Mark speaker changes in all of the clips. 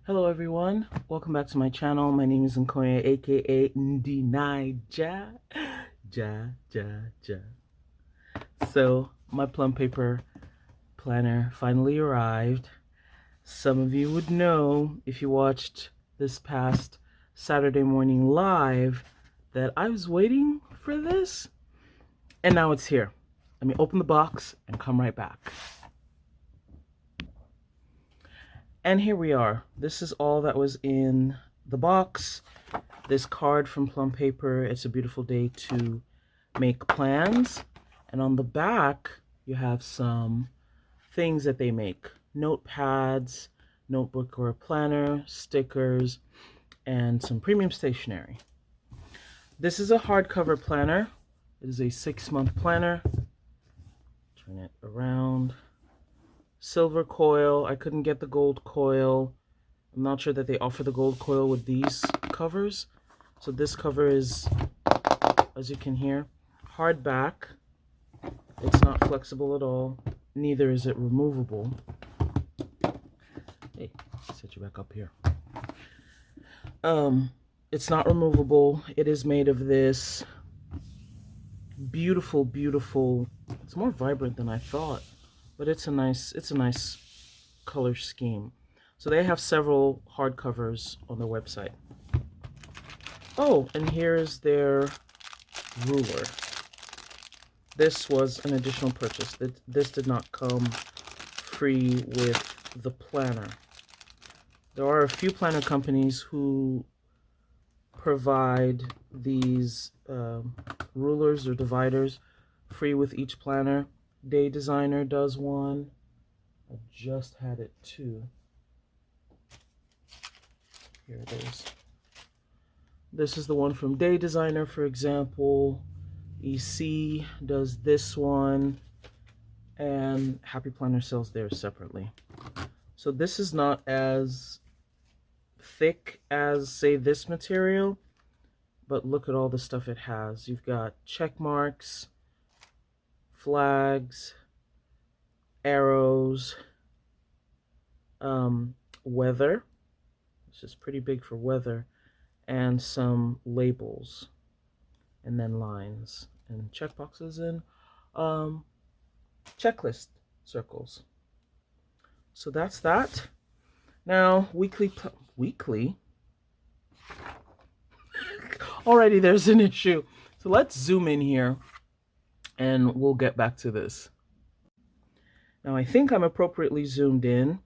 Speaker 1: Hello everyone, welcome back to my channel. My name is Nkoya, aka Ndinaija. Ja. So my plum paper planner finally arrived. Some of you would know if you watched this past Saturday morning live that I was waiting for this, and now it's here. Let me open the box and come right back. And here we are. This is all that was in the box. This card from Plum Paper. It's a beautiful day to make plans. And on the back, you have some things that they make. Notepads, notebook or a planner, stickers, and some premium stationery. This is a hardcover planner. It is a 6-month planner. Turn it around. Silver coil. I couldn't get the gold coil. I'm not sure that they offer the gold coil with these covers. So this cover is, as you can hear, hardback. It's not flexible at all. Neither is it removable. Hey, set you back up here. It's not removable. It is made of this beautiful, it's more vibrant than I thought, but it's a nice color scheme. So they have several hardcovers on their website. Oh, and here's their ruler. This was an additional purchase. This did not come free with the planner. There are a few planner companies who provide these rulers or dividers free with each planner. Day Designer does one. I just had it too. Here it is. This is the one from Day Designer, for example. EC does this one, and Happy Planner sells theirs separately. So this is not as thick as, say, this material, but look at all the stuff it has. You've got check marks, flags, arrows, weather, which is pretty big for weather, and some labels, and then lines and check boxes and checklist circles. So that's that. Now, weekly already there's an issue. So let's zoom in here and we'll get back to this. Now I think I'm appropriately zoomed in.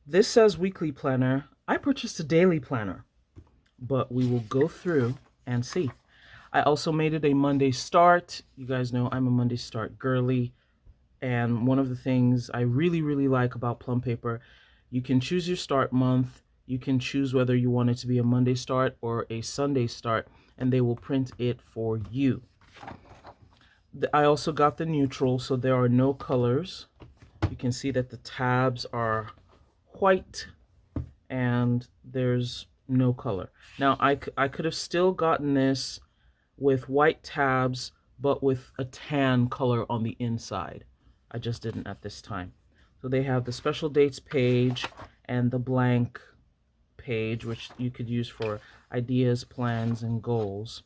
Speaker 1: This says weekly planner. I purchased a daily planner, but we will go through and see. I also made it a Monday start. You guys know I'm a Monday start girly. And one of the things I really like about Plum Paper, you can choose your start month. You can choose whether you want it to be a Monday start or a Sunday start, and they will print it for you. I also got the neutral, so there are no colors. You can see that the tabs are white and there's no color. Now, I could have still gotten this with white tabs, but with a tan color on the inside. I just didn't at this time. So they have the special dates page and the blank page, which you could use for ideas, plans, and goals.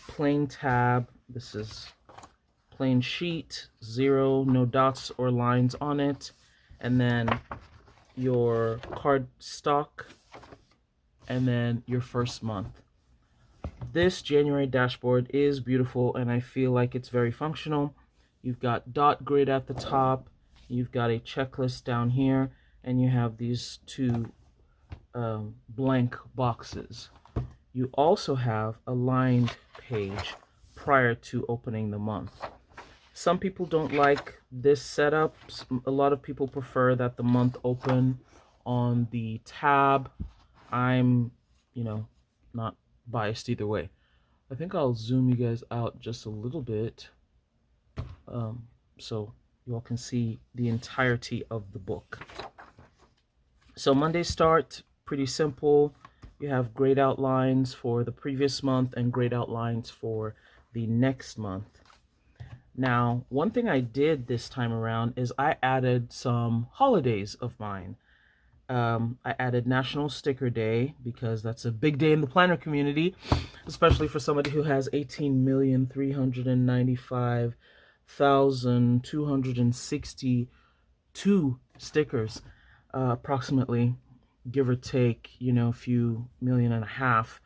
Speaker 1: Plain tab. This is plain sheet, 0, no dots or lines on it. And then your card stock, and then your first month. This January dashboard is beautiful, and I feel like it's very functional. You've got dot grid at the top, you've got a checklist down here, and you have these two blank boxes. You also have a lined page prior to opening the month. Some people don't like this setup. A lot of people prefer that the month open on the tab. I'm, not biased either way. I think I'll zoom you guys out just a little bit so you all can see the entirety of the book. So Monday start, pretty simple. You have grade outlines for the previous month and grade outlines for the next month. Now, one thing I did this time around is I added some holidays of mine. I added National Sticker Day because that's a big day in the planner community, especially for somebody who has 18,395,262 stickers, approximately, give or take, a few million and a half.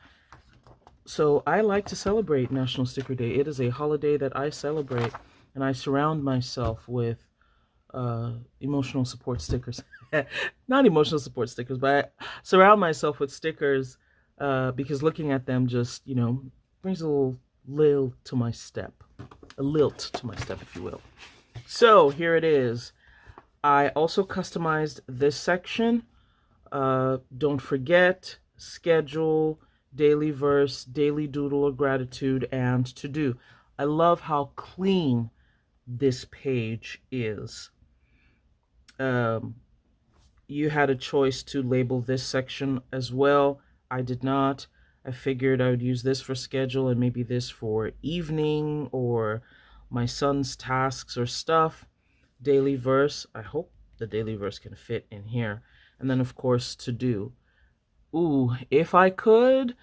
Speaker 1: So I like to celebrate National Sticker Day. It is a holiday that I celebrate, and I surround myself with emotional support stickers. Not emotional support stickers, but I surround myself with stickers because looking at them just, brings a little lilt to my step. A lilt to my step, if you will. So here it is. I also customized this section. Don't forget, schedule, daily verse, daily doodle of gratitude, and to do. I love how clean this page is. You had a choice to label this section as well. I did not. I figured I would use this for schedule and maybe this for evening or my son's tasks or stuff. Daily verse. I hope the daily verse can fit in here. And then, of course, to do. Ooh, if I could,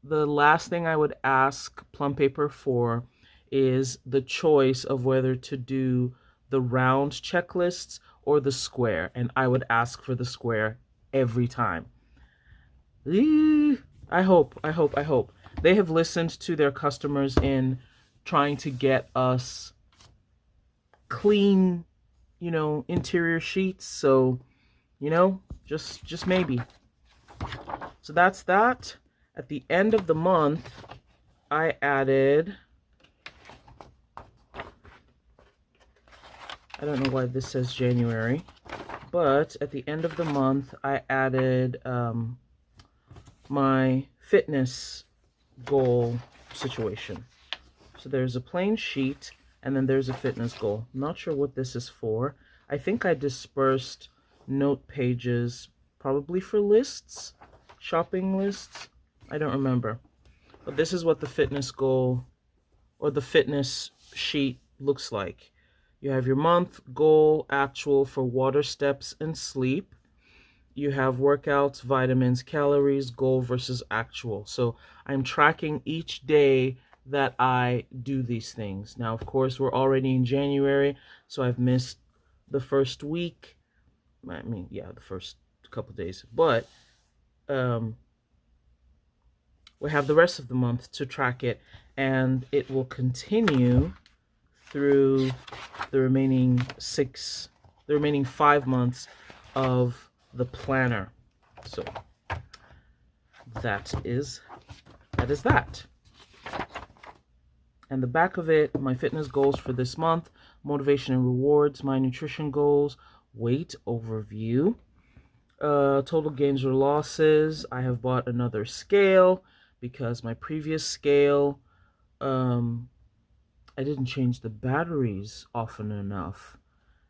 Speaker 1: the last thing I would ask Plum Paper for is the choice of whether to do the round checklists or the square, and I would ask for the square every time. I hope. They have listened to their customers in trying to get us clean, interior sheets, so, just maybe. So that's that. At the end of the month, I added, I don't know why this says January, but at the end of the month, I added my fitness goal situation. So there's a plain sheet, and then there's a fitness goal. I'm not sure what this is for. I think I dispersed note pages, probably for lists, shopping lists. I don't remember. But this is what the fitness goal or the fitness sheet looks like. You have your month, goal, actual for water, steps, and sleep. You have workouts, vitamins, calories, goal versus actual. So I'm tracking each day that I do these things. Now, of course, we're already in January, so I've missed the first week. The first couple days. But we have the rest of the month to track it, and it will continue through the remaining 5 months of the planner. So that is that. And the back of it, my fitness goals for this month, motivation and rewards, my nutrition goals, weight overview, total gains or losses. I have bought another scale because my previous scale, I didn't change the batteries often enough,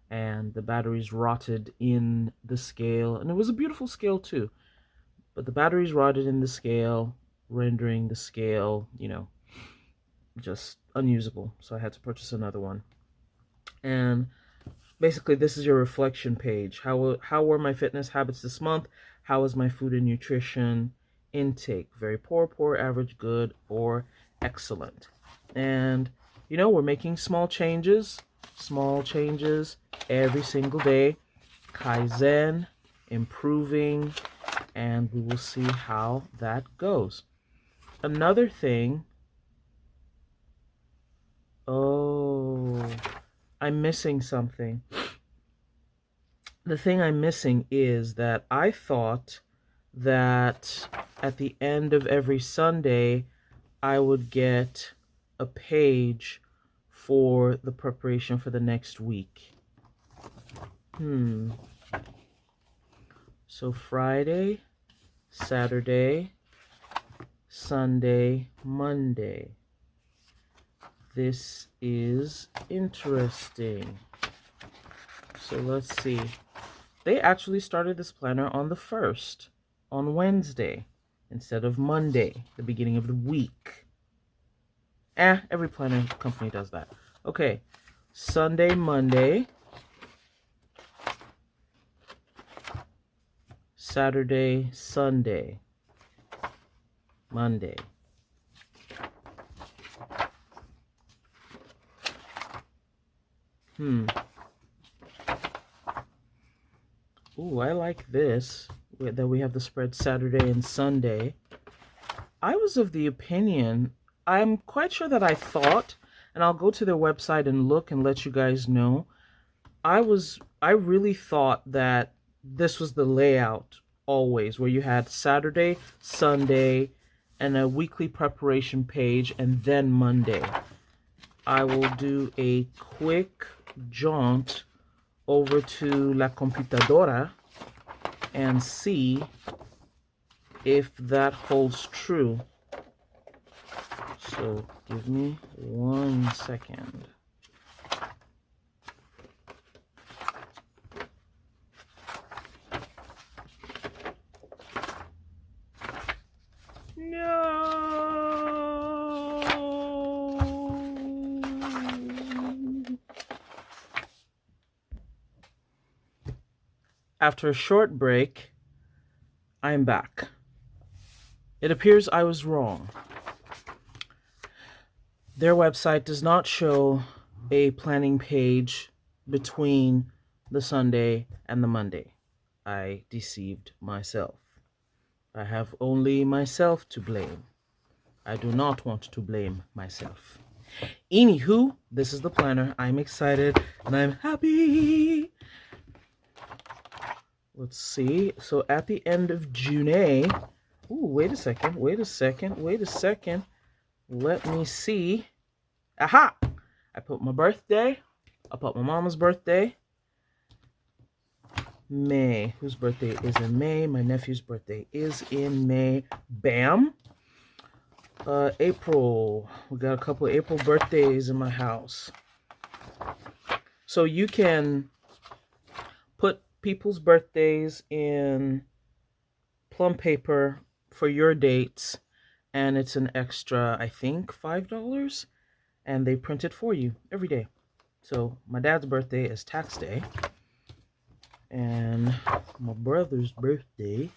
Speaker 1: and the batteries rotted in the scale, and it was a beautiful scale too, but the batteries rotted in the scale, rendering the scale, just unusable. So I had to purchase another one. And basically, this is your reflection page. How were my fitness habits this month? How was my food and nutrition intake? Very poor, average, good, or excellent. And we're making small changes every single day. Kaizen, improving, and we will see how that goes. Another thing, I'm missing something. The thing I'm missing is that I thought that at the end of every Sunday, I would get a page for the preparation for the next week. So Friday, Saturday, Sunday, Monday. This is interesting. So let's see. They actually started this planner on the 1st, on Wednesday, instead of Monday, the beginning of the week. Every planner company does that. Okay, Sunday, Monday. Saturday, Sunday, Monday. Ooh, I like this, that we have the spread Saturday and Sunday. I was of the opinion, I'm quite sure that I thought, and I'll go to their website and look and let you guys know. I really thought that this was the layout always, where you had Saturday, Sunday, and a weekly preparation page, and then Monday. I will do a quick jaunt over to La Computadora and see if that holds true. So give me 1 second. After a short break, I'm back. It appears I was wrong. Their website does not show a planning page between the Sunday and the Monday. I deceived myself. I have only myself to blame. I do not want to blame myself. Anywho, this is the planner. I'm excited and I'm happy. Let's see. So at the end of June, ooh, wait a second. Let me see. Aha! I put my birthday. I put my mama's birthday. May. Whose birthday is in May? My nephew's birthday is in May. Bam. April. We got a couple of April birthdays in my house. So you can put people's birthdays in Plum Paper for your dates, and it's an extra, I think, $5, and they print it for you every day. So my dad's birthday is tax day, and my brother's birthday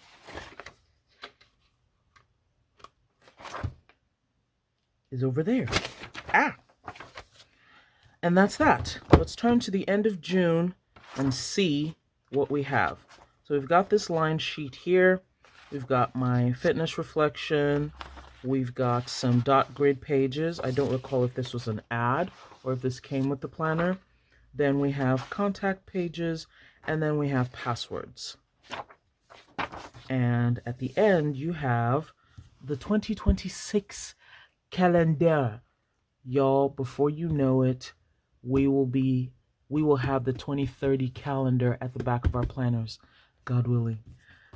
Speaker 1: is over there. And that's that. Let's turn to the end of June and see what we have. So we've got this line sheet here. We've got my fitness reflection. We've got some dot grid pages. I don't recall if this was an ad or if this came with the planner. Then we have contact pages, and then we have passwords. And at the end, you have the 2026 calendar. Y'all, before you know it, we will have the 2030 calendar at the back of our planners, God willing.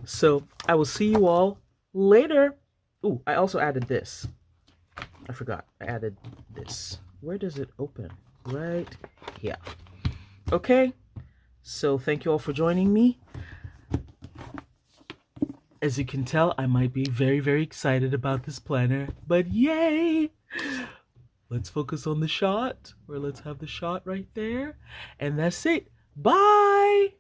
Speaker 1: So I will see you all later. Ooh, I also added this. I forgot. I added this. Where does it open? Right here. Okay. So thank you all for joining me. As you can tell, I might be very, very excited about this planner, but yay! Let's focus on the shot, or let's have the shot right there. And that's it. Bye!